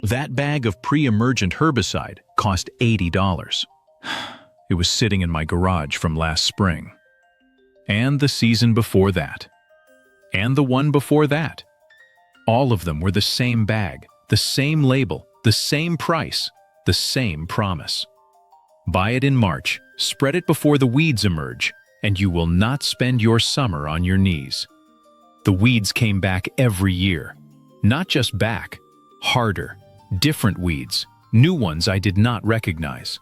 That bag of pre-emergent herbicide cost $80. It was sitting in my garage from last spring. And the season before that. And the one before that. All of them were the same bag, the same label, the same price, the same promise. Buy it in March, spread it before the weeds emerge, and you will not spend your summer on your knees. The weeds came back every year. Not just back, harder, different weeds, new ones I did not recognize.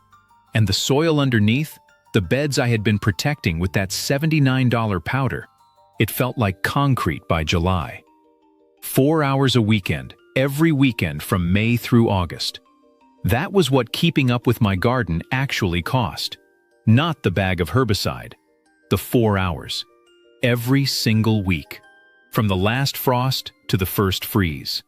And the soil underneath, the beds I had been protecting with that $79 powder, it felt like concrete by July. 4 hours a weekend, every weekend from May through August. That was what keeping up with my garden actually cost. Not the bag of herbicide. The 4 hours. Every single week. From the last frost to the first freeze.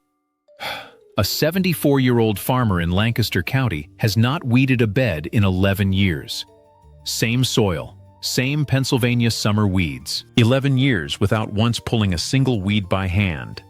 A 74-year-old farmer in Lancaster County has not weeded a bed in 11 years. Same soil, same Pennsylvania summer weeds. 11 years without once pulling a single weed by hand.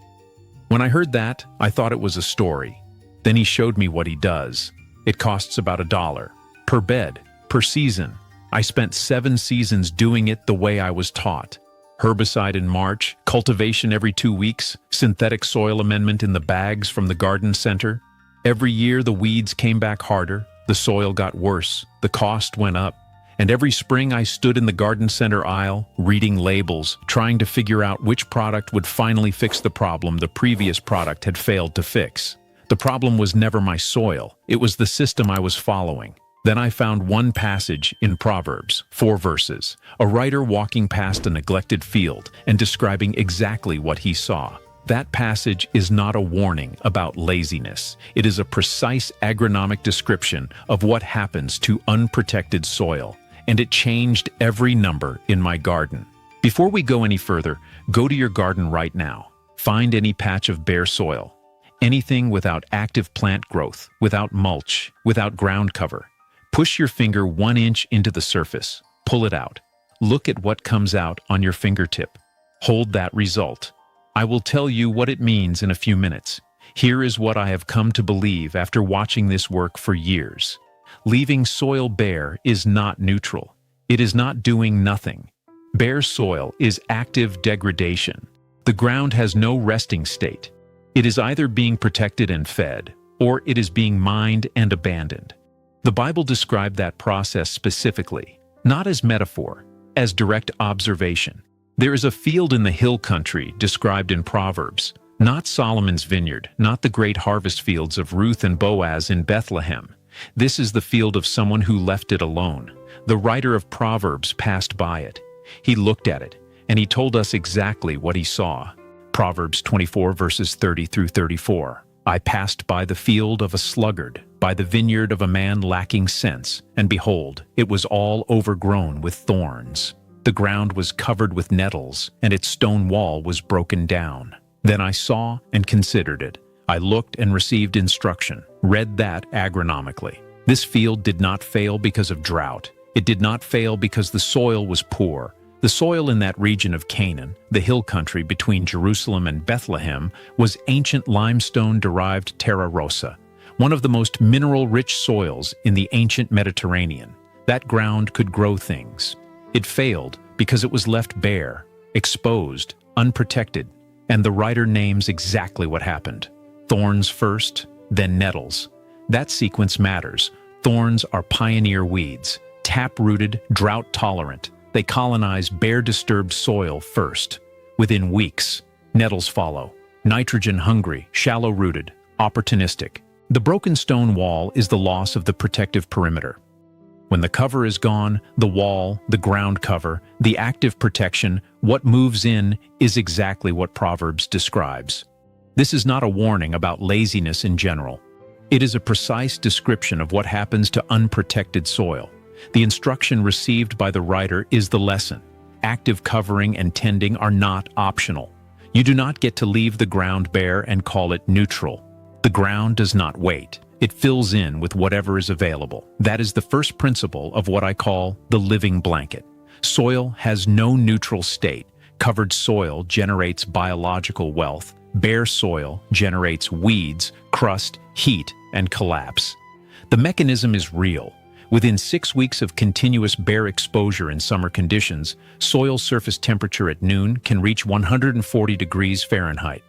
When I heard that, I thought it was a story. Then he showed me what he does. It costs about $1 per bed, per season. I spent 7 seasons doing it the way I was taught. Herbicide in March, cultivation every 2 weeks, synthetic soil amendment in the bags from the garden center. Every year the weeds came back harder, the soil got worse, the cost went up. And every spring I stood in the garden center aisle, reading labels, trying to figure out which product would finally fix the problem the previous product had failed to fix. The problem was never my soil, it was the system I was following. Then I found one passage in Proverbs, 4 verses, a writer walking past a neglected field and describing exactly what he saw. That passage is not a warning about laziness. It is a precise agronomic description of what happens to unprotected soil, and it changed every number in my garden. Before we go any further, go to your garden right now. Find any patch of bare soil, anything without active plant growth, without mulch, without ground cover. Push your finger 1 inch into the surface. Pull it out. Look at what comes out on your fingertip. Hold that result. I will tell you what it means in a few minutes. Here is what I have come to believe after watching this work for years. Leaving soil bare is not neutral. It is not doing nothing. Bare soil is active degradation. The ground has no resting state. It is either being protected and fed, or it is being mined and abandoned. The Bible described that process specifically, not as metaphor, as direct observation. There is a field in the hill country described in Proverbs, not Solomon's vineyard, not the great harvest fields of Ruth and Boaz in Bethlehem. This is the field of someone who left it alone. The writer of Proverbs passed by it. He looked at it, and he told us exactly what he saw. Proverbs 24 verses 30 through 34. I passed by the field of a sluggard, by the vineyard of a man lacking sense, and behold, it was all overgrown with thorns. The ground was covered with nettles, and its stone wall was broken down. Then I saw and considered it. I looked and received instruction, read that agronomically. This field did not fail because of drought. It did not fail because the soil was poor. The soil in that region of Canaan, the hill country between Jerusalem and Bethlehem, was ancient limestone-derived terra rossa, one of the most mineral-rich soils in the ancient Mediterranean. That ground could grow things. It failed because it was left bare, exposed, unprotected, and the writer names exactly what happened. Thorns first, then nettles. That sequence matters. Thorns are pioneer weeds, tap-rooted, drought-tolerant. They colonize bare, disturbed soil first. Within weeks, nettles follow. Nitrogen-hungry, shallow-rooted, opportunistic. The broken stone wall is the loss of the protective perimeter. When the cover is gone, the wall, the ground cover, the active protection, what moves in is exactly what Proverbs describes. This is not a warning about laziness in general. It is a precise description of what happens to unprotected soil. The instruction received by the writer is the lesson. Active covering and tending are not optional. You do not get to leave the ground bare and call it neutral. The ground does not wait. It fills in with whatever is available. That is the first principle of what I call the living blanket. Soil has no neutral state. Covered soil generates biological wealth. Bare soil generates weeds, crust, heat, and collapse. The mechanism is real. Within 6 weeks of continuous bare exposure in summer conditions, soil surface temperature at noon can reach 140 degrees Fahrenheit.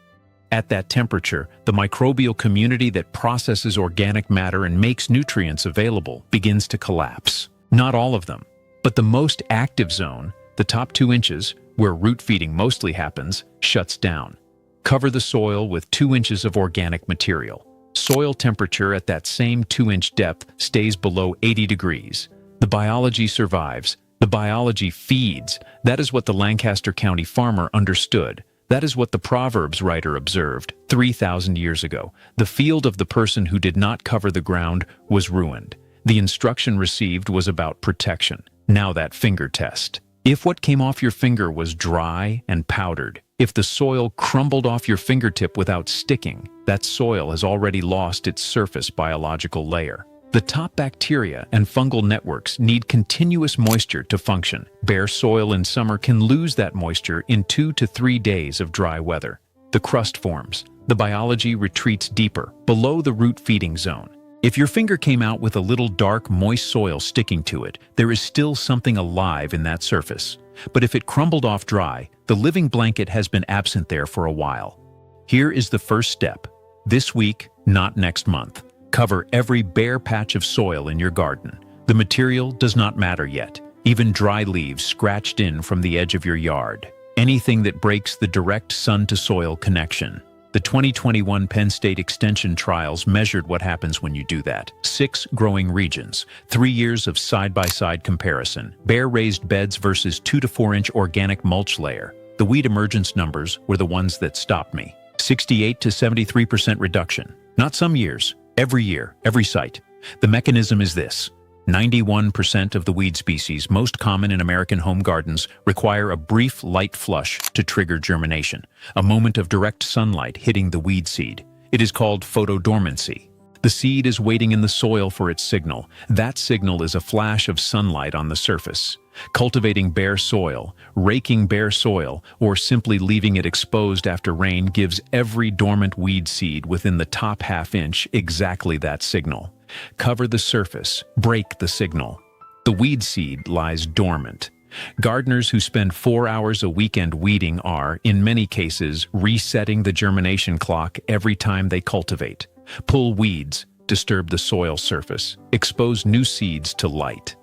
At that temperature, the microbial community that processes organic matter and makes nutrients available begins to collapse. Not all of them, but the most active zone, the top 2 inches, where root feeding mostly happens, shuts down. Cover the soil with 2 inches of organic material. Soil temperature at that same 2-inch depth stays below 80 degrees. The biology survives. The biology feeds. That is what the Lancaster County farmer understood. That is what the Proverbs writer observed 3,000 years ago. The field of the person who did not cover the ground was ruined. The instruction received was about protection. Now that finger test. If what came off your finger was dry and powdered, if the soil crumbled off your fingertip without sticking, that soil has already lost its surface biological layer. The top bacteria and fungal networks need continuous moisture to function. Bare soil in summer can lose that moisture in 2 to 3 days of dry weather. The crust forms. The biology retreats deeper, below the root feeding zone. If your finger came out with a little dark, moist soil sticking to it, there is still something alive in that surface. But if it crumbled off dry, the living blanket has been absent there for a while. Here is the first step. This week, not next month. Cover every bare patch of soil in your garden. The material does not matter yet. Even dry leaves scratched in from the edge of your yard. Anything that breaks the direct sun-to-soil connection. The 2021 Penn State Extension trials measured what happens when you do that. 6 growing regions, 3 years of side-by-side comparison, bare raised beds versus 2 to 4 inch organic mulch layer. The weed emergence numbers were the ones that stopped me. 68 to 73% reduction. Not some years, every year, every site. The mechanism is this. 91% of the weed species most common in American home gardens require a brief light flush to trigger germination, a moment of direct sunlight hitting the weed seed. It is called photodormancy. The seed is waiting in the soil for its signal. That signal is a flash of sunlight on the surface. Cultivating bare soil, raking bare soil, or simply leaving it exposed after rain gives every dormant weed seed within the top half-inch exactly that signal. Cover the surface, break the signal. The weed seed lies dormant. Gardeners who spend 4 hours a weekend weeding are, in many cases, resetting the germination clock every time they cultivate. Pull weeds, disturb the soil surface, expose new seeds to light.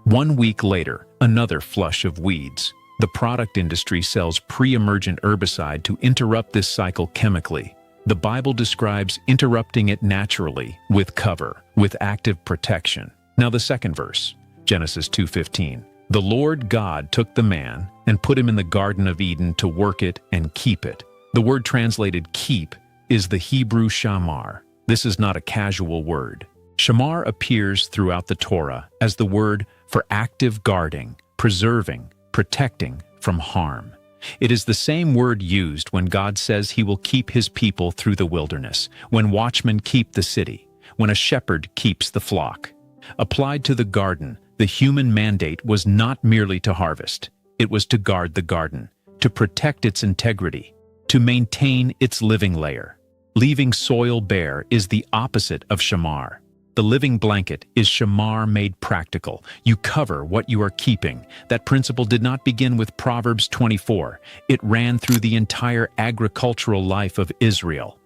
1 week later, another flush of weeds. The product industry sells pre-emergent herbicide to interrupt this cycle chemically. The Bible describes interrupting it naturally, with cover, with active protection. Now the second verse, Genesis 2:15. The Lord God took the man and put him in the Garden of Eden to work it and keep it. The word translated keep is the Hebrew shamar. This is not a casual word. Shamar appears throughout the Torah as the word for active guarding, preserving, protecting from harm. It is the same word used when God says he will keep his people through the wilderness, when watchmen keep the city, when a shepherd keeps the flock. Applied to the garden, the human mandate was not merely to harvest. It was to guard the garden, to protect its integrity, to maintain its living layer. Leaving soil bare is the opposite of shamar. The living blanket is shamar made practical. You cover what you are keeping. That principle did not begin with Proverbs 24. It ran through the entire agricultural life of Israel.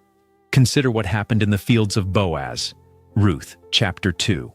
Consider what happened in the fields of Boaz. Ruth, chapter 2.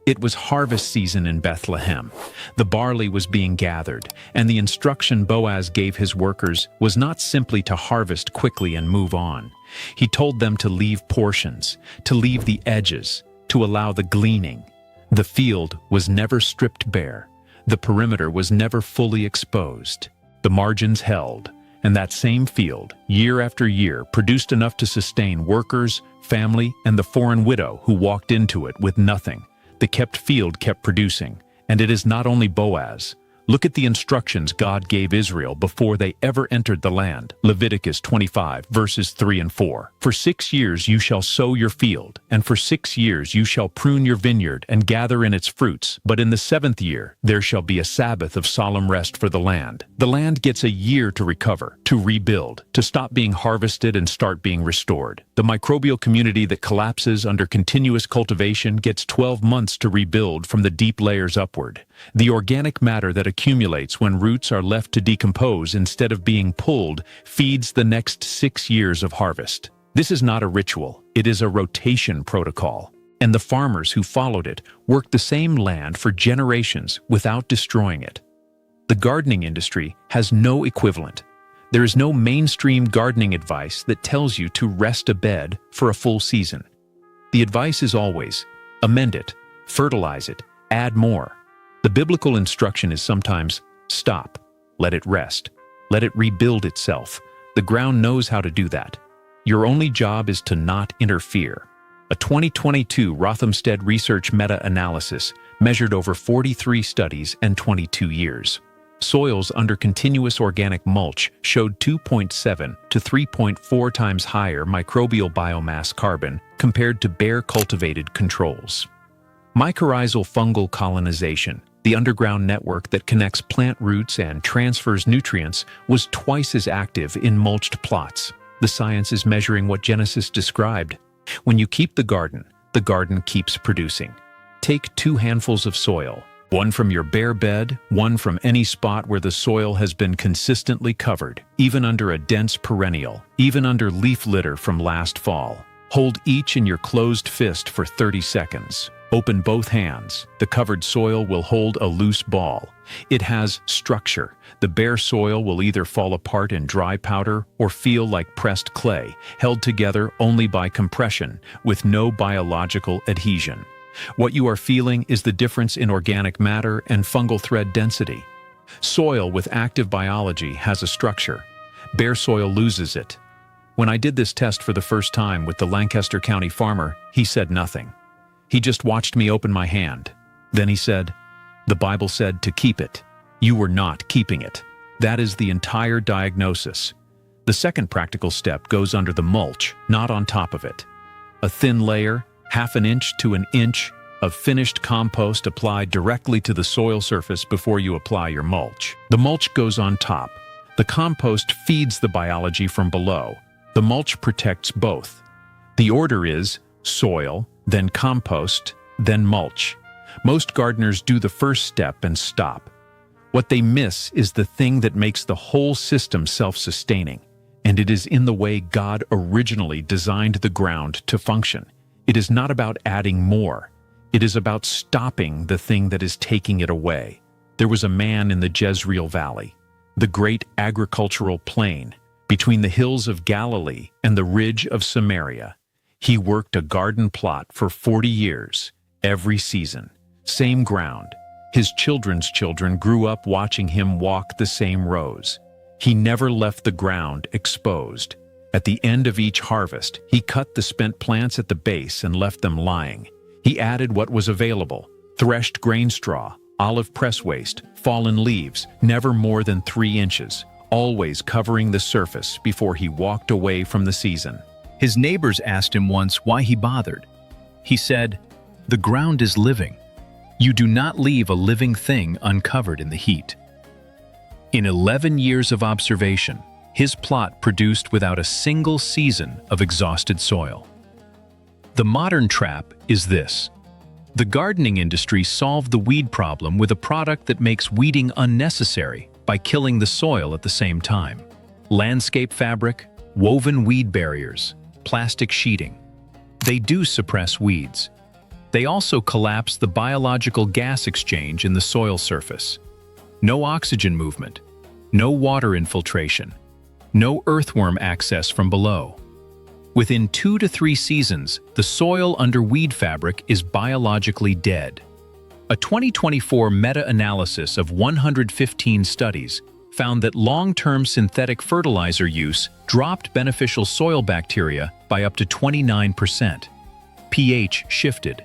It was harvest season in Bethlehem. The barley was being gathered, and the instruction Boaz gave his workers was not simply to harvest quickly and move on. He told them to leave portions, to leave the edges, to allow the gleaning. The field was never stripped bare. The perimeter was never fully exposed. The margins held, and that same field, year after year, produced enough to sustain workers, family, and the foreign widow who walked into it with nothing. The kept field kept producing, and it is not only Boaz. Look at the instructions God gave Israel before they ever entered the land. Leviticus 25, verses 3 and 4. For 6 years you shall sow your field, and for 6 years you shall prune your vineyard and gather in its fruits. But in the 7th year there shall be a Sabbath of solemn rest for the land. The land gets a year to recover, to rebuild, to stop being harvested and start being restored. The microbial community that collapses under continuous cultivation gets 12 months to rebuild from the deep layers upward. The organic matter that accumulates when roots are left to decompose instead of being pulled feeds the next 6 years of harvest. This is not a ritual, it is a rotation protocol. And the farmers who followed it worked the same land for generations without destroying it. The gardening industry has no equivalent. There is no mainstream gardening advice that tells you to rest a bed for a full season. The advice is always, amend it, fertilize it, add more. The biblical instruction is sometimes, stop, let it rest, let it rebuild itself. The ground knows how to do that. Your only job is to not interfere. A 2022 Homestead research meta-analysis measured over 43 studies and 22 years. Soils under continuous organic mulch showed 2.7 to 3.4 times higher microbial biomass carbon compared to bare cultivated controls. Mycorrhizal fungal colonization, the underground network that connects plant roots and transfers nutrients, was twice as active in mulched plots. The science is measuring what Genesis described. When you keep the garden keeps producing. Take 2 handfuls of soil, one from your bare bed, one from any spot where the soil has been consistently covered, even under a dense perennial, even under leaf litter from last fall. Hold each in your closed fist for 30 seconds. Open both hands. The covered soil will hold a loose ball. It has structure. The bare soil will either fall apart in dry powder or feel like pressed clay, held together only by compression, with no biological adhesion. What you are feeling is the difference in organic matter and fungal thread density. Soil with active biology has a structure. Bare soil loses it. When I did this test for the first time with the Lancaster County farmer, he said nothing. He just watched me open my hand. Then he said, "The Bible said to keep it. You were not keeping it." That is the entire diagnosis. The second practical step goes under the mulch, not on top of it. A thin layer, 1/2 inch to 1 inch, of finished compost applied directly to the soil surface before you apply your mulch. The mulch goes on top. The compost feeds the biology from below. The mulch protects both. The order is soil, then compost, then mulch. Most gardeners do the first step and stop. What they miss is the thing that makes the whole system self-sustaining, and it is in the way God originally designed the ground to function. It is not about adding more. It is about stopping the thing that is taking it away. There was a man in the Jezreel Valley, the great agricultural plain, between the hills of Galilee and the ridge of Samaria. He worked a garden plot for 40 years, every season. Same ground. His children's children grew up watching him walk the same rows. He never left the ground exposed. At the end of each harvest, he cut the spent plants at the base and left them lying. He added what was available: threshed grain straw, olive press waste, fallen leaves, never more than 3 inches, always covering the surface before he walked away from the season. His neighbors asked him once why he bothered. He said, "The ground is living. You do not leave a living thing uncovered in the heat." In 11 years of observation, his plot produced without a single season of exhausted soil. The modern trap is this. The gardening industry solved the weed problem with a product that makes weeding unnecessary by killing the soil at the same time. Landscape fabric, woven weed barriers, plastic sheeting. They do suppress weeds. They also collapse the biological gas exchange in the soil surface. No oxygen movement, no water infiltration, no earthworm access from below. Within 2 to 3 seasons, the soil under weed fabric is biologically dead. A 2024 meta-analysis of 115 studies found that long-term synthetic fertilizer use dropped beneficial soil bacteria by up to 29%. pH shifted.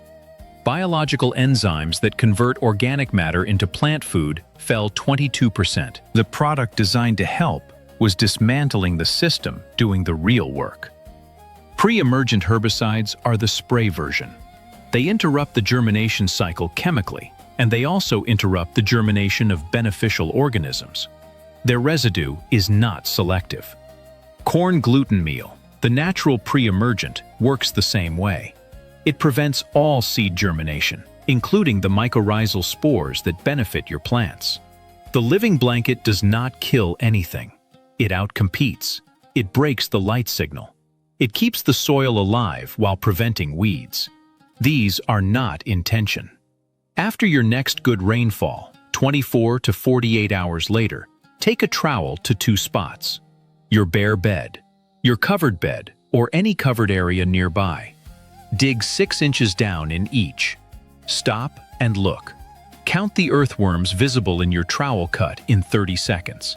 biological enzymes that convert organic matter into plant food fell 22%. The product designed to help was dismantling the system doing the real work. Pre-emergent herbicides are the spray version. They interrupt the germination cycle chemically, and they also interrupt the germination of beneficial organisms. Their residue is not selective. Corn gluten meal, the natural pre-emergent, works the same way. It prevents all seed germination, including the mycorrhizal spores that benefit your plants. The living blanket does not kill anything. It outcompetes. It breaks the light signal. It keeps the soil alive while preventing weeds. These are not intention. After your next good rainfall, 24 to 48 hours later, take a trowel to 2 spots: your bare bed, your covered bed, or any covered area nearby. Dig 6 inches down in each. Stop and look. Count the earthworms visible in your trowel cut in 30 seconds.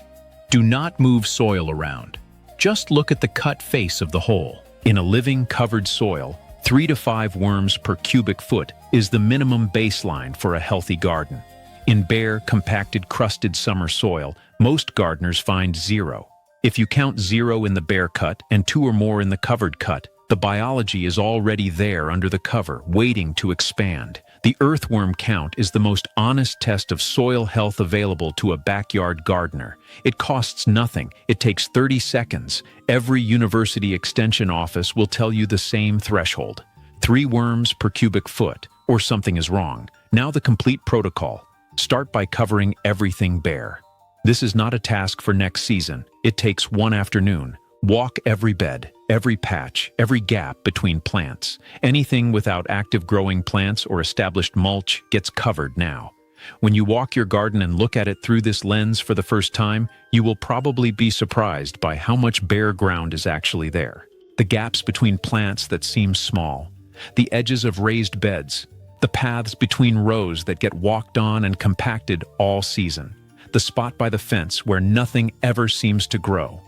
Do not move soil around. Just look at the cut face of the hole. In a living, covered soil, 3 to 5 worms per cubic foot is the minimum baseline for a healthy garden. In bare, compacted, crusted summer soil, most gardeners find 0. If you count 0 in the bare cut and 2 or more in the covered cut, the biology is already there under the cover, waiting to expand. The earthworm count is the most honest test of soil health available to a backyard gardener. It costs nothing. It takes 30 seconds. Every university extension office will tell you the same threshold: 3 worms per cubic foot, or something is wrong. Now the complete protocol. Start by covering everything bare. This is not a task for next season. It takes one afternoon. Walk every bed, every patch, every gap between plants. Anything without active growing plants or established mulch gets covered now. When you walk your garden and look at it through this lens for the first time, you will probably be surprised by how much bare ground is actually there. The gaps between plants that seem small, the edges of raised beds, the paths between rows that get walked on and compacted all season, the spot by the fence where nothing ever seems to grow.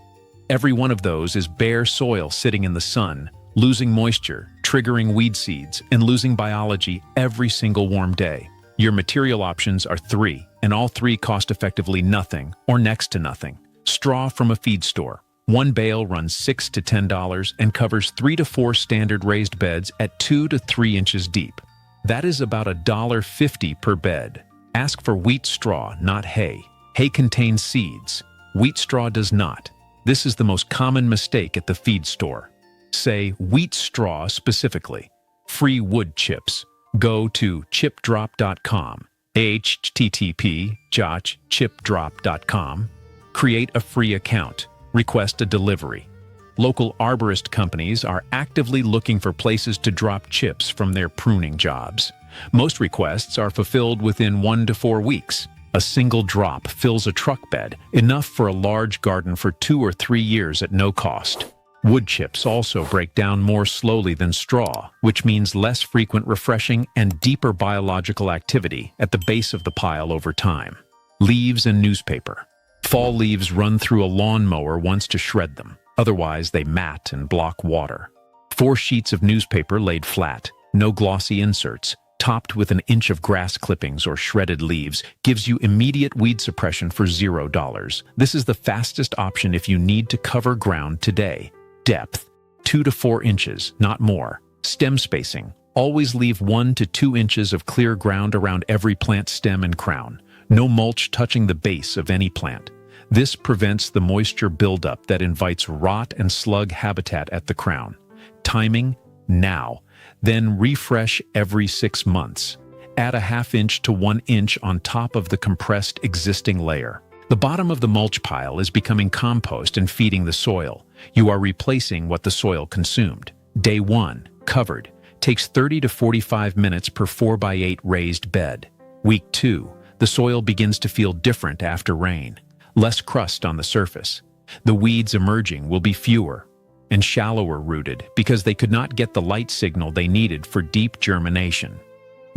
Every one of those is bare soil sitting in the sun, losing moisture, triggering weed seeds, and losing biology every single warm day. Your material options are 3, and all 3 cost effectively nothing or next to nothing. Straw from a feed store. 1 bale runs $6 to $10 and covers 3 to 4 standard raised beds at 2 to 3 inches deep. That is about $1.50 per bed. Ask for wheat straw, not hay. Hay contains seeds. Wheat straw does not. This is the most common mistake at the feed store. Say wheat straw specifically. Free wood chips. Go to chipdrop.com, http://chipdrop.com. Create a free account. Request a delivery. Local arborist companies are actively looking for places to drop chips from their pruning jobs. Most requests are fulfilled within 1 to 4 weeks. A single drop fills a truck bed, enough for a large garden for 2 or 3 years at no cost. Wood chips also break down more slowly than straw, which means less frequent refreshing and deeper biological activity at the base of the pile over time. Leaves and newspaper. Fall leaves run through a lawnmower once to shred them. Otherwise, they mat and block water. 4 sheets of newspaper laid flat, no glossy inserts, topped with an inch of grass clippings or shredded leaves, gives you immediate weed suppression for $0. This is the fastest option if you need to cover ground today. Depth, 2 to 4 inches, not more. Stem spacing, always leave 1 to 2 inches of clear ground around every plant stem and crown. No mulch touching the base of any plant. This prevents the moisture buildup that invites rot and slug habitat at the crown. Timing, now. Then refresh every 6 months. Add a 1/2 inch to 1 inch on top of the compressed existing layer. The bottom of the mulch pile is becoming compost and feeding the soil. You are replacing what the soil consumed. Day 1, covered, takes 30 to 45 minutes per 4x8 raised bed. Week 2, the soil begins to feel different after rain. Less crust on the surface. The weeds emerging will be fewer and shallower rooted because they could not get the light signal they needed for deep germination.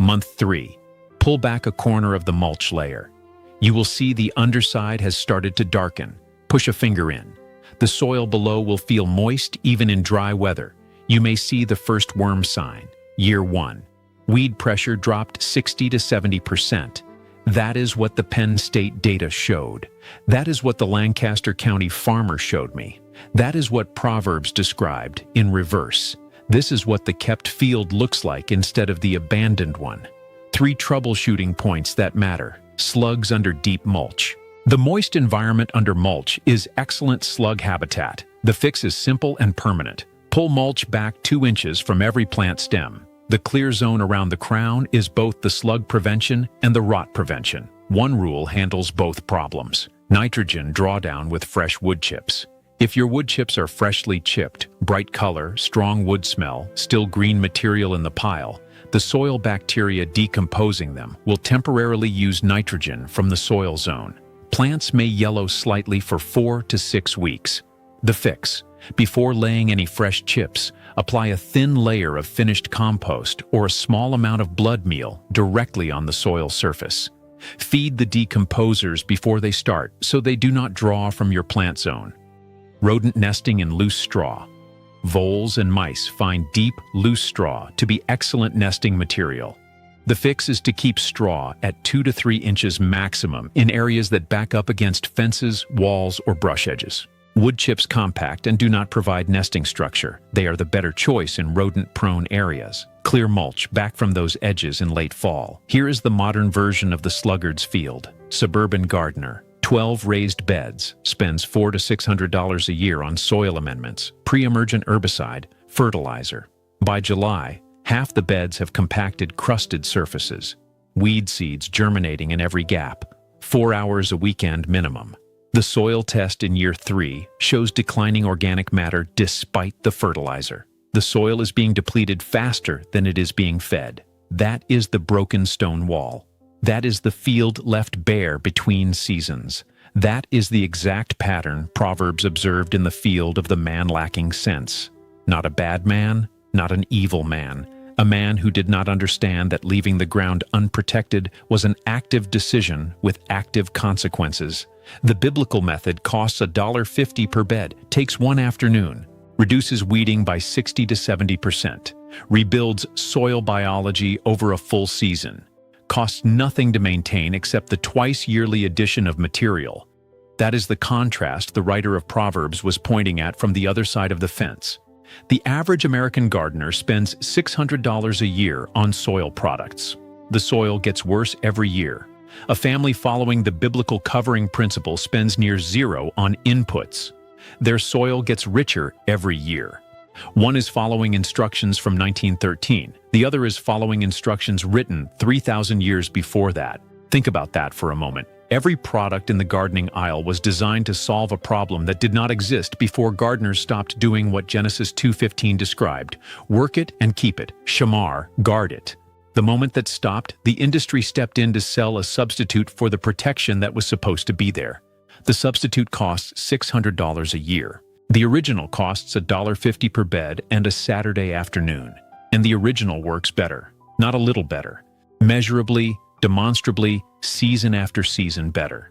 Month 3, pull back a corner of the mulch layer. You will see the underside has started to darken. Push a finger in. The soil below will feel moist even in dry weather. You may see the first worm sign, year 1. Weed pressure dropped 60 to 70%. That is what the Penn State data showed. That is what the Lancaster County farmer showed me. That is what Proverbs described in reverse. This is what the kept field looks like instead of the abandoned one. 3 troubleshooting points that matter. Slugs under deep mulch. The moist environment under mulch is excellent slug habitat. The fix is simple and permanent. Pull mulch back 2 inches from every plant stem. The clear zone around the crown is both the slug prevention and the rot prevention. One rule handles both problems. Nitrogen drawdown with fresh wood chips. If your wood chips are freshly chipped, bright color, strong wood smell, still green material in the pile, the soil bacteria decomposing them will temporarily use nitrogen from the soil zone. Plants may yellow slightly for 4 to 6 weeks. The fix: before laying any fresh chips, apply a thin layer of finished compost or a small amount of blood meal directly on the soil surface. Feed the decomposers before they start so they do not draw from your plant zone. Rodent nesting in loose straw. Voles and mice find deep, loose straw to be excellent nesting material. The fix is to keep straw at 2 to 3 inches maximum in areas that back up against fences, walls, or brush edges. Wood chips compact and do not provide nesting structure. They are the better choice in rodent-prone areas. Clear mulch back from those edges in late fall. Here is the modern version of the sluggard's field. Suburban gardener. 12 raised beds, spends $400 to $600 a year on soil amendments, pre-emergent herbicide, fertilizer. By July, half the beds have compacted crusted surfaces. Weed seeds germinating in every gap. 4 hours a weekend minimum. The soil test in year 3 shows declining organic matter despite the fertilizer. The soil is being depleted faster than it is being fed. That is the broken stone wall. That is the field left bare between seasons. That is the exact pattern Proverbs observed in the field of the man lacking sense. Not a bad man, not an evil man. A man who did not understand that leaving the ground unprotected was an active decision with active consequences. The biblical method costs $1.50 per bed, takes 1 afternoon, reduces weeding by 60 to 70%, rebuilds soil biology over a full season, costs nothing to maintain except the twice-yearly addition of material. That is the contrast the writer of Proverbs was pointing at from the other side of the fence. The average American gardener spends $600 a year on soil products. The soil gets worse every year. A family following the biblical covering principle spends near zero on inputs. Their soil gets richer every year. One is following instructions from 1913. The other is following instructions written 3,000 years before that. Think about that for a moment. Every product in the gardening aisle was designed to solve a problem that did not exist before gardeners stopped doing what Genesis 2:15 described. Work it and keep it. Shamar, guard it. The moment that stopped, the industry stepped in to sell a substitute for the protection that was supposed to be there. The substitute costs $600 a year. The original costs $1.50 per bed and a Saturday afternoon. And the original works better, not a little better. Measurably, demonstrably, season after season better.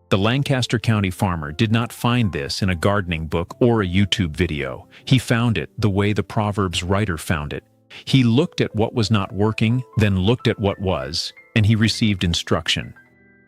The Lancaster County farmer did not find this in a gardening book or a YouTube video. He found it the way the Proverbs writer found it. He looked at what was not working, then looked at what was, and he received instruction.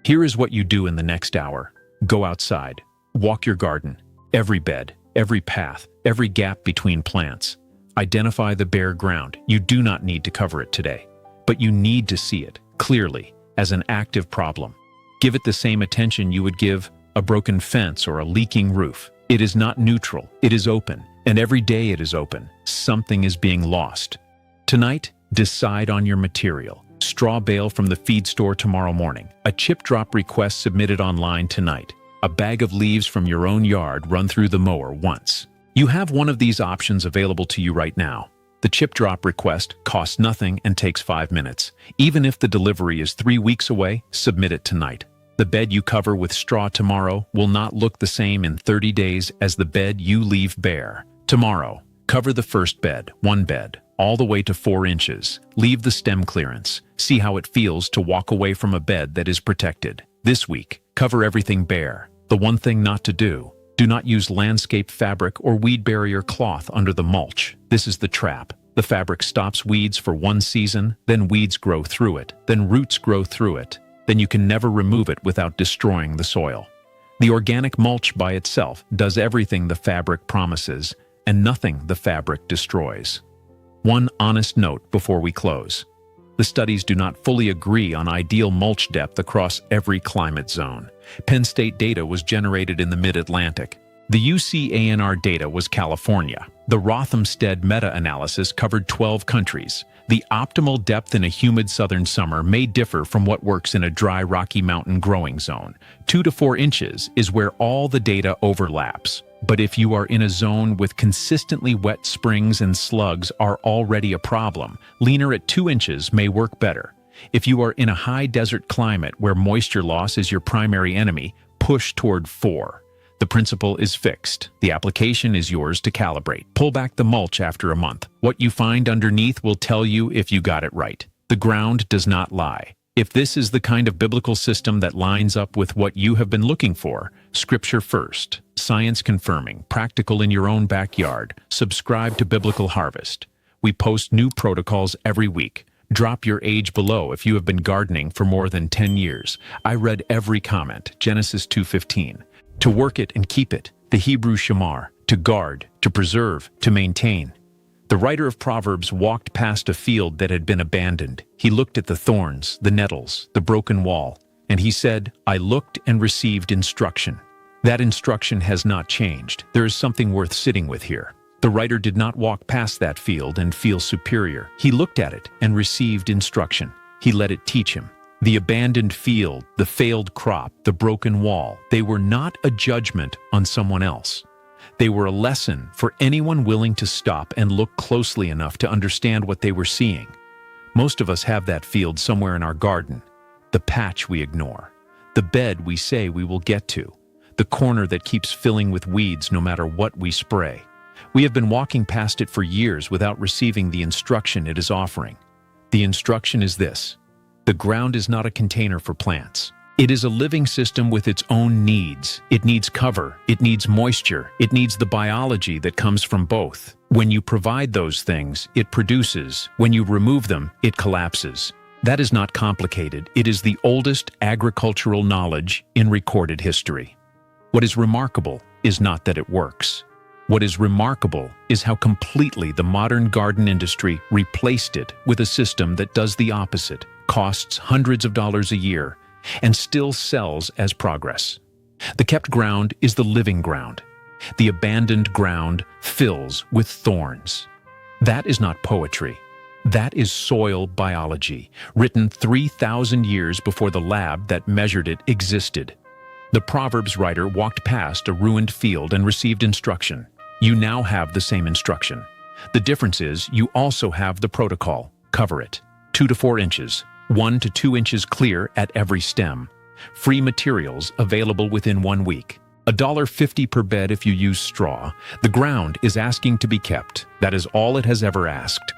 Here is what you do in the next hour. Go outside. Walk your garden. Every bed, every path, every gap between plants. Identify the bare ground. You do not need to cover it today, but you need to see it clearly as an active problem. Give it the same attention you would give a broken fence or a leaking roof. It is not neutral. It is open, and every day it is open. Something is being lost. Tonight, decide on your material. Straw bale from the feed store tomorrow morning. A chip drop request submitted online tonight. A bag of leaves from your own yard run through the mower once. You have one of these options available to you right now. The chip drop request costs nothing and takes 5 minutes. Even if the delivery is 3 weeks away, submit it tonight. The bed you cover with straw tomorrow will not look the same in 30 days as the bed you leave bare. Tomorrow, cover the first bed, 1 bed, all the way to 4 inches. Leave the stem clearance. See how it feels to walk away from a bed that is protected. This week, cover everything bare. The one thing not to do not use landscape fabric or weed barrier cloth under the mulch. This is the trap. The fabric stops weeds for one season, then weeds grow through it, then roots grow through it. Then you can never remove it without destroying the soil. The organic mulch by itself does everything the fabric promises, and nothing the fabric destroys. One honest note before we close. The studies do not fully agree on ideal mulch depth across every climate zone. Penn State data was generated in the Mid-Atlantic. The UCANR data was California. The Homestead meta-analysis covered 12 countries. The optimal depth in a humid southern summer may differ from what works in a dry Rocky Mountain growing zone. 2 to 4 inches is where all the data overlaps. But if you are in a zone with consistently wet springs and slugs are already a problem, leaner at 2 inches may work better. If you are in a high desert climate where moisture loss is your primary enemy, push toward 4. The principle is fixed. The application is yours to calibrate. Pull back the mulch after a month. What you find underneath will tell you if you got it right. The ground does not lie. If this is the kind of biblical system that lines up with what you have been looking for, Scripture first, science confirming, practical in your own backyard, subscribe to Biblical Harvest. We post new protocols every week. Drop your age below if you have been gardening for more than 10 years. I read every comment, Genesis 2:15. To work it and keep it, the Hebrew Shamar, to guard, to preserve, to maintain. The writer of Proverbs walked past a field that had been abandoned. He looked at the thorns, the nettles, the broken wall, and he said, I looked and received instruction. That instruction has not changed. There is something worth sitting with here. The writer did not walk past that field and feel superior. He looked at it and received instruction. He let it teach him. The abandoned field, the failed crop, the broken wall, they were not a judgment on someone else. They were a lesson for anyone willing to stop and look closely enough to understand what they were seeing. Most of us have that field somewhere in our garden, the patch we ignore, the bed we say we will get to, the corner that keeps filling with weeds no matter what we spray. We have been walking past it for years without receiving the instruction it is offering. The instruction is this. The ground is not a container for plants. It is a living system with its own needs. It needs cover, it needs moisture, it needs the biology that comes from both. When you provide those things, it produces. When you remove them, it collapses. That is not complicated. It is the oldest agricultural knowledge in recorded history. What is remarkable is not that it works. What is remarkable is how completely the modern garden industry replaced it with a system that does the opposite, costs hundreds of dollars a year, and still sells as progress. The kept ground is the living ground. The abandoned ground fills with thorns. That is not poetry. That is soil biology, written 3,000 years before the lab that measured it existed. The Proverbs writer walked past a ruined field and received instruction. You now have the same instruction. The difference is you also have the protocol. Cover it. 2 to 4 inches. 1 to 2 inches clear at every stem. Free materials available within 1 week. $1.50 per bed if you use straw. The ground is asking to be kept. That is all it has ever asked.